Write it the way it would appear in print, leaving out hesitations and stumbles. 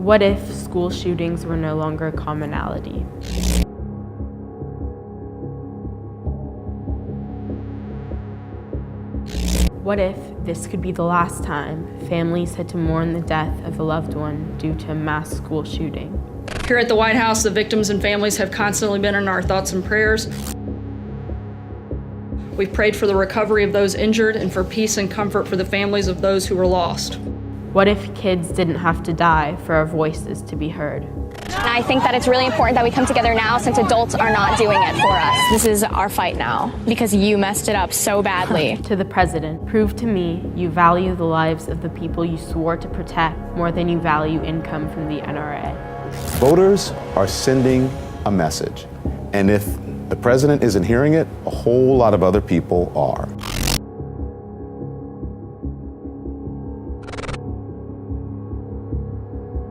What if school shootings were no longer a commonality? What if this could be the last time families had to mourn the death of a loved one due to a mass school shooting? Here at the White House, the victims and families have constantly been in our thoughts and prayers. We've prayed for the recovery of those injured and for peace and comfort for the families of those who were lost. What if kids didn't have to die for our voices to be heard? And I think that it's really important that we come together now since adults are not doing it for us. This is our fight now because you messed it up so badly. To the President, prove to me you value the lives of the people you swore to protect more than you value income from the NRA. Voters are sending a message, and if the President isn't hearing it, a whole lot of other people are.